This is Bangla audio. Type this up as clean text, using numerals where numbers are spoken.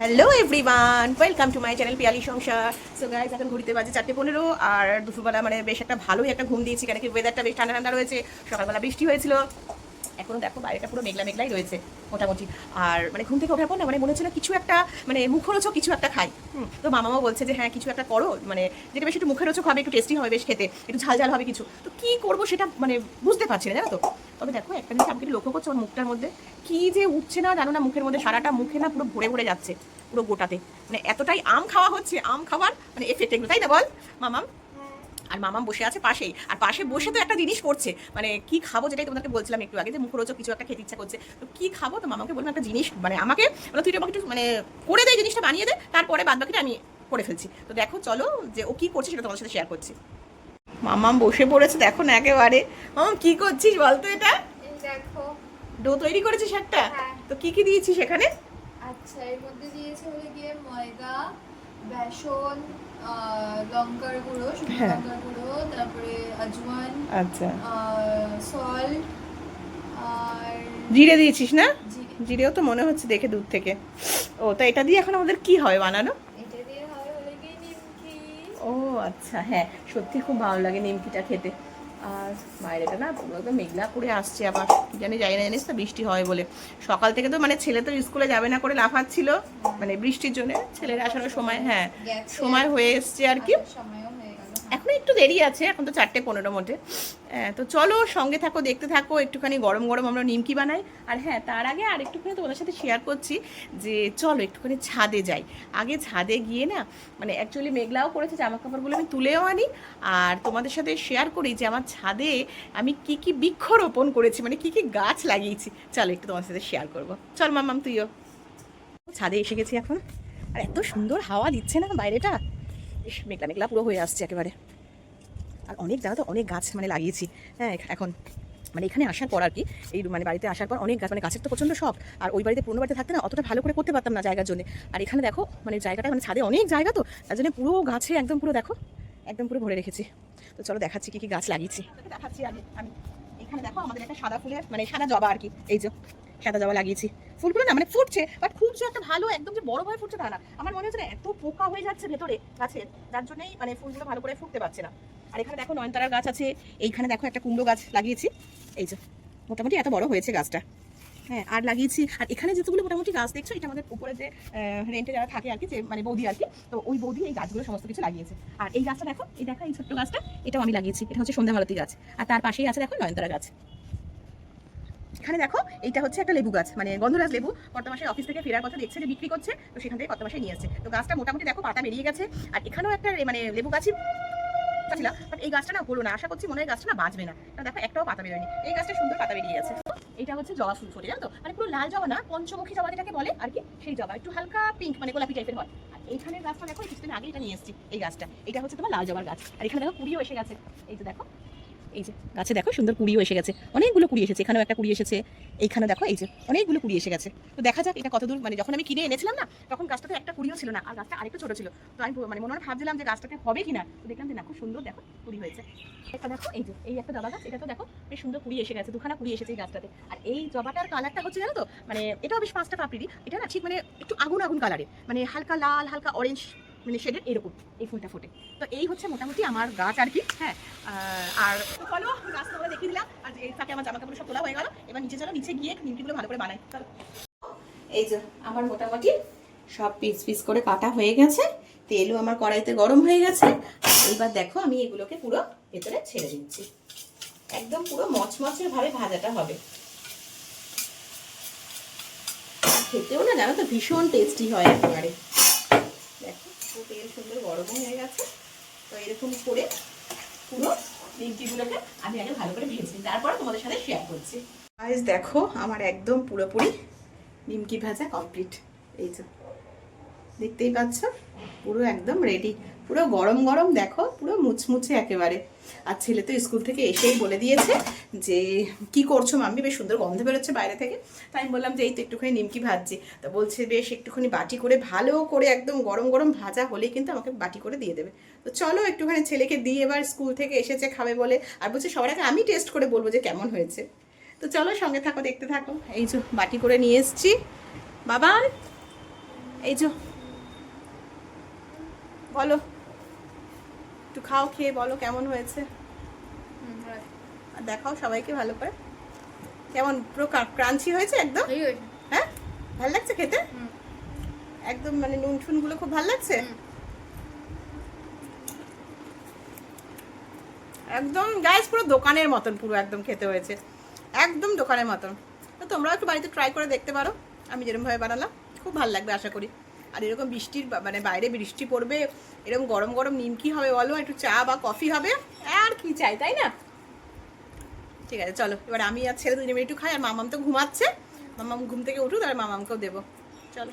Hello everyone, welcome to my channel Piyali Sansar. So guys, এখন ঘুরতে বাজে 4:15 আর দুপুরবেলা মানে বেশ একটা ভালোই একটা ঘুম দিয়েছি, কেন কি ওয়েদারটা বেশ ঠান্ডা ঠান্ডা রয়েছে। সকালবেলা বৃষ্টি হয়েছিল, এখনও দেখো বাইরেটা পুরো মেঘলা মেঘলাই রয়েছে মোটামুটি। আর মানে ঘুম থেকে ওঠার পর না মানে মনে হচ্ছিল কিছু একটা মানে মুখরোচক কিছু একটা খাই। তো মামাও বলছে যে হ্যাঁ কিছু একটা করো, মানে যেটা বেশ একটু মুখরোচক হবে, একটু টেস্টি হবে, বেশ খেতে একটু ঝাল ঝাল হবে কিছু। তো কী করবো সেটা মানে বুঝতে পারছি না, জানো তো। তবে দেখো একটা জিনিস আমাকে লক্ষ্য করছো ওর মুখটার মধ্যে কি যে উঠছে না জানো না, মুখের মধ্যে সারাটা মুখে না পুরো ভরে ভরে যাচ্ছে পুরো গোটাতে। মানে এতটাই আম খাওয়া হচ্ছে, আম খাওয়ার মানে এফেক্ট এগুলো, তাই না বল মামাম? আর মামাম বসে আছে পাশেই, আর পাশে বসে তো একটা জিনিস করছে, মানে কি খাবো যেটাই তোমাদেরকে বলছিলাম একটু আগে, যে মুখরোচক কিছু একটা খেতে ইচ্ছা করছে। তো কি খাবো, তো মামাকে বললাম একটা জিনিস মানে আমাকে বলো তুই আমাকে একটু মানে করে দে, জিনিসটা বানিয়ে দে, তারপরে বাদ বাকিটা আমি করে ফেলছি। তো দেখো চলো যে ও কি করছে সেটা তোমাদের সাথে শেয়ার করছি। মামাম বসে পড়েছে দেখো না একেবারে। মামাম কি করছিস বলতো? এটা দেখো ডো তৈরি করেছিস একটা? হ্যাঁ। তো কি কি দিয়েছিস সেখানে? আচ্ছা, এর মধ্যে দিয়েছে হলো গিয়ে ময়দা, বেসন, লঙ্কার গুঁড়ো, শুকনো হ্যাঁ। লঙ্কার গুঁড়ো, তারপরে আজওয়ান, আচ্ছা, সল্ট আর জিরে দিয়েছিস না? জিরে। জিরেও তো মনে হচ্ছে দেখে দূর থেকে। ও, তা এটা দিয়ে এখন আমাদের কি হবে বানানো? এটা দিয়ে হয় হলো গিয়ে নিমকি। ও আচ্ছা, হ্যাঁ সত্যি খুব ভালো লাগে নিমকিটা খেতে। আর বাইরেটা না পুরো একদম মেঘলা করে আসছে, আবার কি জানি যাই না, জানিস তো বৃষ্টি হয় বলে। সকাল থেকে তো মানে ছেলে তো স্কুলে যাবে না করে লাফাচ্ছিল মানে বৃষ্টির জন্য। ছেলের আসানোর সময় হ্যাঁ গেছে, সময় হয়ে এসছে আর কি। আসার সময়ও হয়ে গেল। এখনো একটু দেরি আছে, এখন তো 4:15 মধ্যে। তো চলো সঙ্গে থাকো, দেখতে থাকো, একটুখানি গরম গরম আমরা নিমকি বানাই। আর হ্যাঁ তার আগে আর একটুখানি তোমাদের সাথে শেয়ার করছি যে চলো একটুখানি ছাদে যাই। আগে ছাদে গিয়ে না মানে অ্যাকচুয়ালি মেঘলাও করেছে, জামা কাপড়গুলো আমি তুলেও আনি, আর তোমাদের সাথে শেয়ার করি যে আমার ছাদে আমি কি কি বৃক্ষরোপণ করেছি, মানে কি কি গাছ লাগিয়েছি। চলো একটু তোমার সাথে শেয়ার করবো। চল মাম্মাম তুইও। ছাদে এসে গেছি এখন, আর এত সুন্দর হাওয়া দিচ্ছে না বাইরেটা, বেশ মেঘলা মেঘলা পুরো হয়ে আসছে একেবারে। আর অনেক জায়গা তো অনেক গাছ মানে লাগিয়েছি। হ্যাঁ এখন মানে এখানে আসার পর আর কি, এই মানে বাড়িতে আসার পর অনেক গাছ, মানে গাছের তো প্রচণ্ড শখ। আর ওই বাড়িতে পুরনো বাড়িতে থাকতে না অতটা ভালো করে করতে পারতাম না জায়গার জন্য। আর এখানে দেখো মানে জায়গাটা মানে ছাদে অনেক জায়গা, তো তার জন্য পুরো গাছে একদম পুরো দেখো একদম পুরো ভরে রেখেছি। তো চলো দেখাচ্ছি কী কী গাছ লাগিয়েছি, দেখাচ্ছি আগে আমি। এখানে দেখো আমাদের একটা সাদা ফুলের মানে সাদা জবা আর কি, এই যে সাদা জবা লাগিয়েছি। ফুলগুলো না মানে ফুটছে, বাট খুব যে একটা ভালো একদম যে বড় ভাবে ফুটছে তা না। আমার মনে হচ্ছে না এত পোকা হয়ে যাচ্ছে ভেতরে গাছের, যার জন্যই মানে ফুলগুলো ভালো করে ফুটতে পারছে না। আর এখানে দেখো নয়নতারার গাছ আছে, এইখানে দেখো একটা কুমড়ো গাছ লাগিয়েছি, এই যে মোটামুটি এত বড় হয়েছে গাছটা। হ্যাঁ আর লাগিয়েছি, আর এখানে যেগুলো মোটামুটি গাছ দেখছো, এটা আমাদের উপরে যে রেন্টে যারা থাকে আর কি, যে মানে বৌদি আর কি, তো ওই বৌদি এই গাছগুলো সমস্ত কিছু লাগিয়েছে। আর এই গাছটা দেখো, এই দেখো এই ছোট্ট গাছটা, এটাও আমি লাগিয়েছি, এটা হচ্ছে সন্ধ্যাভারতী গাছ। আর তার পাশেই আছে দেখো নয়নতারা গাছ। এখানে দেখো এইটা হচ্ছে একটা লেবু গাছ, মানে গন্ধরাজ লেবু। কত মাসে অফিস থেকে ফেরার কথা দেখছে যে বিক্রি করছে, তো সেখান থেকে কত মাসে নিয়ে আসছে। তো গাছটা মোটামুটি দেখো পাতা বেরিয়ে গেছে। আর এখানেও একটা মানে লেবু গাছই ছিল, বাট এই গাছটা না হলো না, আশা করছি মনে হয় গাছটা না বাঁচবে না। দেখো একটাও পাতা বেরোয়নি, এই গাছটা সুন্দর পাতা বেরিয়ে গেছে। এটা হচ্ছে জবা ফুল ফোটে, জানো তো, মানে পুরো লাল জবা না, পঞ্চমুখী জবা যেটাকে বলে আর কি, সেই জবা একটু হালকা পিঙ্ক মানে গোলাপি টাইপের হয়। আর এইখানে গাছটা দেখো কিছুদিন আগে এটা নিয়ে এসেছি, এই গাছটা এটা হচ্ছে তোমার লাল জবার গাছ। আর এখানে দেখো কুড়িও এসে গেছে, এই যে দেখো এই যে গাছে দেখো সুন্দর কুড়িও এসে গেছে, অনেকগুলো কুড়ি এসেছে, এখানেও একটা কুড়ি এসেছে, এইখানে দেখো এই যে অনেকগুলো কুড়ি এসে গেছে। তো দেখা যাক এটা কতদূর, মানে যখন আমি কিনে এনেছিলাম না তখন গাছটাতে একটা কুড়িও ছিল না, আর গাছটা আরেকটু ছোট ছিল। তো আমি মানে মনে মনে ভাবছিলাম যে গাছটাতে হবে কিনা, তো দেখলাম যে না খুব সুন্দর দেখো কুড়ি হয়েছে। একটা দেখো এই যে এই একটা জবা গাছ, এটা তো দেখো বেশ সুন্দর কুড়ি এসে গেছে, দুখানা কুড়ি এসেছে এই গাছটাতে। আর এই জবাটার কালারটা হচ্ছে জানো তো, মানে এটাও বেশ 5টা পাপড়ি, এটা না ঠিক মানে একটু আগুন আগুন কালারে, মানে হালকা লাল হালকা অরেঞ্জ মানে শেডের এরকম এই ফুলটা ফোটে। তো এই হচ্ছে মোটামুটি আমার গাছ আর কি। হ্যাঁ আর চলো গাছ তোমরা দেখিয়ে দিলাম, আর এই ফাঁকে আমার জামা কাপড় সব তোলা হয়ে গেল। এবার নিচে চলো, নিচে গিয়ে নিমকিগুলো ভালো করে বানাই। চলো এই যে আমার মোটামুটি সব পিস পিস করে কাটা হয়ে গেছে, তেলও আমার কড়াইতে গরম হয়ে গেছে। এইবার দেখো আমি এগুলোকে পুরো ভেতরে ছেড়ে দিচ্ছি, একদম পুরো মচমচের ভাবে ভাজাটা হবে। খেতেও না জানো তো ভীষণ টেস্টি হয় একেবারে। দেখো তেল সুন্দর গরম হয়ে গেছে, তো এরকম করে পুরো নিমকিগুলোকে আমি আগে ভালো করে ভেজে তারপর তোমাদের সাথে শেয়ার করছি। গাইস দেখো আমার একদম পুরোপুরি নিমকি ভাজা কমপ্লিট, এই যে দেখতেই পাচ্ছ পুরো একদম রেডি, পুরো গরম গরম দেখো পুরো মুচমুচে একেবারে। আর ছেলে তো স্কুল থেকে এসেই বলে দিয়েছে যে কি করছো মাম্মি, বেশ সুন্দর গন্ধ বেরোচ্ছে বাইরে থেকে। তাই আমি বললাম যে এই তো একটুখানি নিমকি ভাজছি। তো বলছে বেশ একটুখানি বাটি করে ভালো করে একদম গরম গরম ভাজা হলেই কিন্তু আমাকে বাটি করে দিয়ে দেবে। তো চলো একটুখানি ছেলেকে দিয়ে এবার স্কুল থেকে এসেছে খাবে বলে, আর বলছে সবার আগে আমি টেস্ট করে বলবো যে কেমন হয়েছে। তো চলো সঙ্গে থাকো, দেখতে থাকো। এই যে বাটি করে নিয়ে এসছি বাবা, এই যে বলো, একটু খাও, খেয়ে বলো কেমন হয়েছে। আর দেখাও সবাইকে ভালো করে, কেমন পুরো ক্রাঞ্চি হয়েছে একদম। হ্যাঁ ভালো লাগছে খেতে একদম, মানে নুন ঠুনগুলো খুব ভালো লাগছে একদম। গাইস পুরো দোকানের মতন পুরো একদম খেতে হয়েছে, একদম দোকানের মতন। তো তোমরাও একটু বাড়িতে ট্রাই করে দেখতে পারো, আমি যেরকমভাবে বানালাম, খুব ভালো লাগবে আশা করি। আর এরকম বৃষ্টির মানে বাইরে বৃষ্টি পড়বে, এরকম গরম গরম নিমকি হবে বলো, একটু চা বা কফি হবে, আর কি চাই, তাই না? ঠিক আছে চলো, এবার আমি আর ছেলে দুজনে একটু খাই, আর মামাম তো ঘুমাচ্ছে, মামাম ঘুম থেকে উঠুক, আর মামামকেও দেবো। চলো।